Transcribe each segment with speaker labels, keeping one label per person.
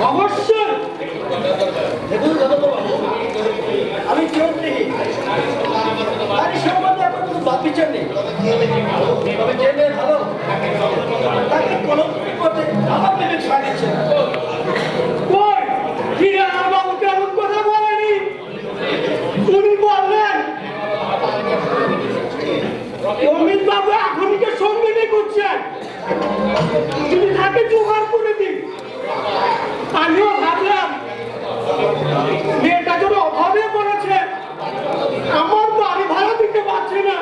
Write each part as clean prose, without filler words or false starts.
Speaker 1: অবশ্যই
Speaker 2: দেখুন বাবু, আমি চন্দ্রী আর সে সম্বন্ধে এখন কোনো বাদ বিচার নেই। তবে যে মেয়ে ভালো তাকে কোনো করতে আমার বিবেক সায় দিচ্ছে না।
Speaker 1: কই ফিরে আর বাবু কেমন কথা বলেনি? উনি বললেন অমিত বাবু এখনকে সঙ্গিনী করছেন, তুমি তাকে জোগাড় করে দিন। আমিও ভাবলাম মেয়েটা যেন অভাবে পড়েছে, আমার বাড়ি ভাড়া দিতে পারছে না।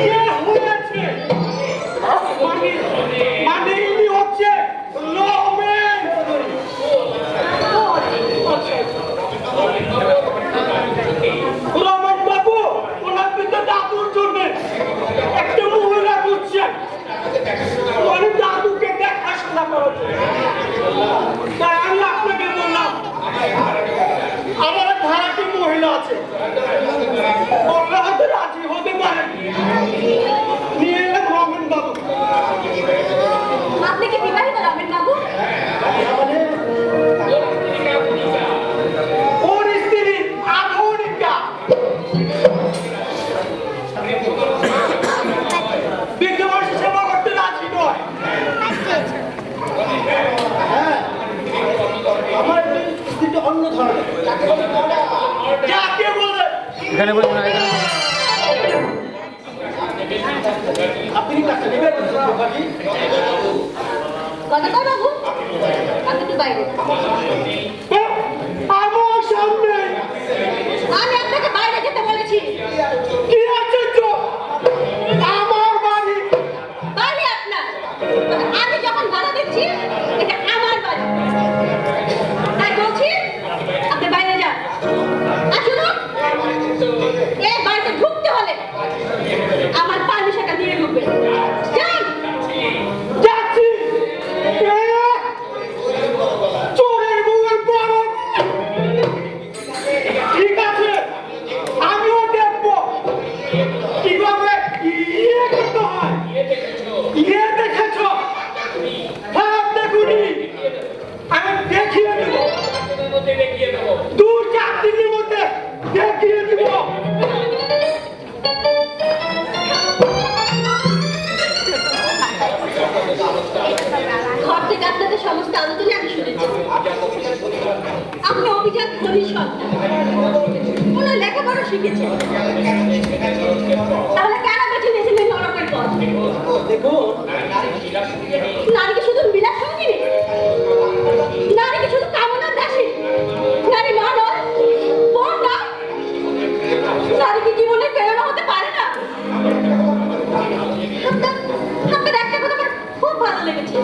Speaker 1: ইয়ে হয়েছে মানে ইনি হচ্ছে রমেন। রমেন বাবু ওনার পিতা দাদুর জন্য একটা মহিলা খুঁজছেন, মানে দাদুকে দেখাশোনা করার জন্য। তাই আমি আপনাকে বললাম আমার এক ভাড়াটি মহিলা আছে, বললে হয়তো রাজি হতে পারে। নিয়ে এলাম রমেন বাবু।
Speaker 3: আপনি কি বিবাহিত রমেন বাবু?
Speaker 1: ওর স্ত্রী আধুনিকা, বিদ্যমান সেবা করতে রাজি নয়।
Speaker 2: হ্যাঁ, আমার স্ত্রীটা অন্য ধরনের।
Speaker 1: যাকে বলে
Speaker 4: এখানে বলুন না, এখানে বলুন।
Speaker 2: আপনি কাছে নেবেন বাকি
Speaker 3: কথা কয় বাবু? আপনি একটু বাইরে।
Speaker 1: আমার সামনে
Speaker 3: আমি আপনাকে বাইরে যেতে বলেছি।
Speaker 1: কি আশ্চর্য, আমার বাড়ি।
Speaker 3: বাড়ি আপনার, তবে আমি যখন ভাড়া দিচ্ছি এটা আমার বাড়ি, তাই বলছি আপনি বাইরে যান। আর শুনুন, এই বাড়িতে ঢুকতে হলে আমার পারমিশনটা দিয়ে ঢুকবেন। যান।
Speaker 1: যাচ্ছি। চোরের বউয়ের বড়। ঠিক আছে, আমিও দেখবো কিভাবে ইয়ে করতে হয়। ইয়ে দেখেছ? হ্যাঁ দেখুনি, আমি দেখিয়ে দেবো। 2-4 দিনের মধ্যে দেখিয়ে দেবো।
Speaker 3: ঘর থেকে আপনাদের সমস্ত আলোচনা আমি শুনেছি। আপনি অভিজাত ধনীর সন্তান, ওনার লেখাপড়া শিখেছেন, তাহলে কেন বেছে নিয়েছিলেন নরকের পথ?
Speaker 2: দেখুন,
Speaker 3: নারীকে শুধু বিলাস সঙ্গিনী, নারীকে শুধু কামনার দাসী, নারী মা নয়, বোন নয়, নারীকে জীবনে প্রেরণা হতে পারে না। আপনার একটা কথা আমার খুব ভালো লেগেছে,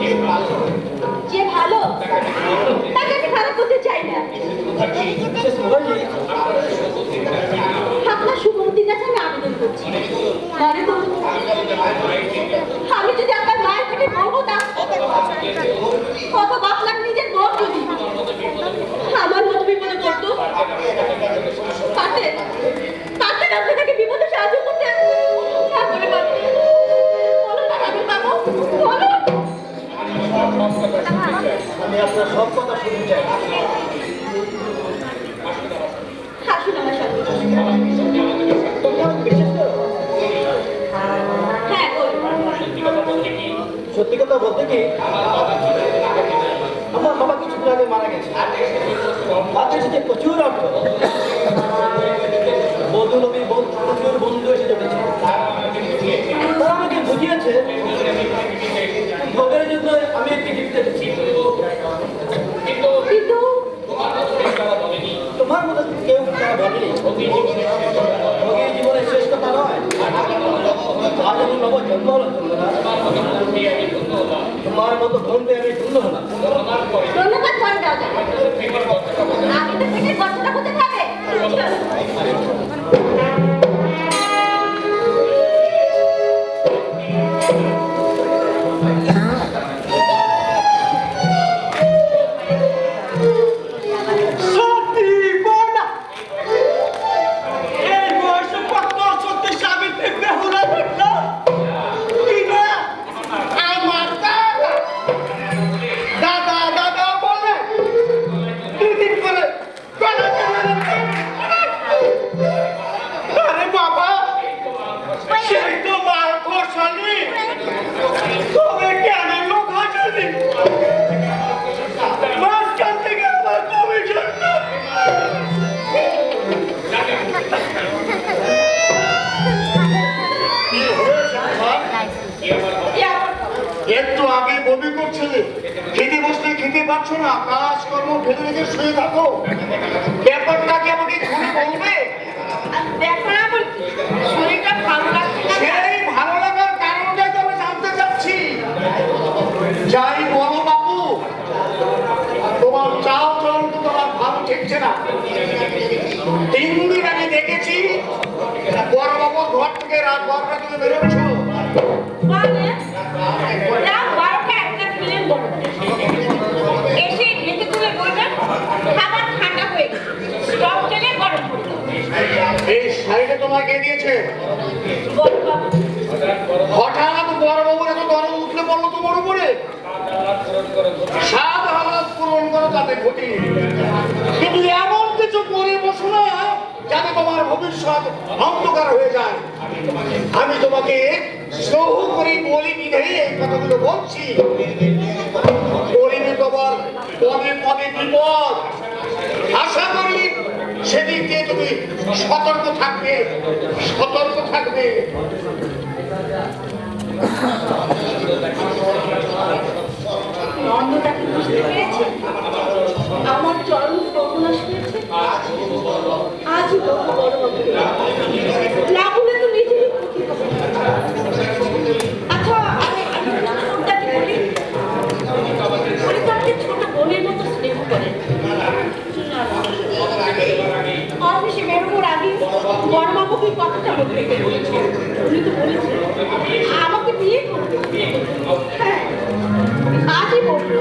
Speaker 3: যে ভালো তাকে আমি খারাপ করতে চাই না।
Speaker 2: মিসেস মুখার্জি,
Speaker 3: আপনার শুভমতির কাছে আমি আবেদন করছি, আরে বলুন, আমি যদি আপনার মায়ের থেকে বউ হতাম, অথবা আপনার নিজের বোন যদি আমার মতো বিপদে পড়তো, পারতেন আপনি তাকে বিপদে সাহায্য করতেন। তারপরে পারতেন। বলুন না রমেন বাবু, বলুন।
Speaker 2: আমি আপনার সব কথা শুনতে চাই।
Speaker 3: হাসুন আমার সঙ্গে।
Speaker 2: বিশেষ করে
Speaker 3: হ্যাঁ বলুন।
Speaker 2: সত্যি কথা বলতে কি, আমার বাবা কিছুদিন আগে মারা গেছে। তাতে এসেছে প্রচুর অর্থ, বন্ধু নবী প্রচুর বন্ধু এসে জমেছে। তারা আমাকে বুঝিয়েছে ভোগের জন্য আমি একটি জীবিত এসেছি।
Speaker 3: কিন্তু
Speaker 2: তোমার মতো কেউ তারা বলেনি ভোগের জীবনের শেষ কথা নয়। আজ আমি নব জন্ম হলো চন্দ্রনা, তোমার মতো বন্ধু আমি ধন্য হলাম।
Speaker 3: ধন্যবাদ পরে দেওয়া যাবে, আগে তো পেটের গর্তটা হতে থাকে।
Speaker 1: সত্যি বলা, এই বয়সে কত সত্যি সাবিত্রী বেহুলা দেখলাম। কি না, আমার
Speaker 4: একটু আগে বমি করছে, খেতে বসলে খেতে পারছো না, কাজকর্ম ফেলে রেখে শুয়ে থাকো। ব্যাপারটা কি আমাকে খুলে বলবে?
Speaker 3: আর ব্যাপার আমার কি? শরীরটা ভালো লাগছে না।
Speaker 4: সেই ভালো লাগার কারণটাই তো আমি জানতে চাচ্ছি। যাই বলো বাবু, তোমার চাল চলন তো তোমার ভালো ঠেকছে না। 3 দিন আগে দেখেছি বড় বাবুর ঘর থেকে রাত 12টা থেকে বেরোচ্ছ।
Speaker 3: মানে রাত 12টা একটা ফিল্ম বলো, এসে ঢেকে তুলে বলবেন খাবার ঠান্ডা হয়ে গেছে, স্টক টেনে গরম করে দাও।
Speaker 4: এই শাড়িটা তোমার কে দিয়েছে?
Speaker 3: বড় বাবু,
Speaker 4: হঠাৎ বড় বাবুর এত দরদ উঠলে পড়লো তোমার উপরে। সাত হালাত পূরণ করো তাতে ক্ষতি, কিন্তু এমন কিছু করে বসো না যাতে তোমার ভবিষ্যৎ অন্ধকার হয়ে যায়। আমি তোমাকে সহ করে বলি বিধে এই কথাগুলো বলছি। বলিনি তোমার পদে পদে বিপদ, আশা করি সেদিক দিয়ে তুমি সতর্ক থাকবে, সতর্ক থাকবে।
Speaker 3: নন্দটা কি বুঝতে পেরেছে আমার চরম সর্বনাশ হয়েছে? আজই বড় বড় না বলে তো নিজেরই ক্ষতি হবে। আচ্ছা ওটাকে বলি, ওই তো আপনি ছোট বোনের মতো স্নেহ করেন। অফিসে বেরোনোর আগে বড়বাবুকে এই কথাটা বলতে গেলেন। উনি তো বলেছেন আমাকে বিয়ে করতে। হ্যাঁ, আজই বললো।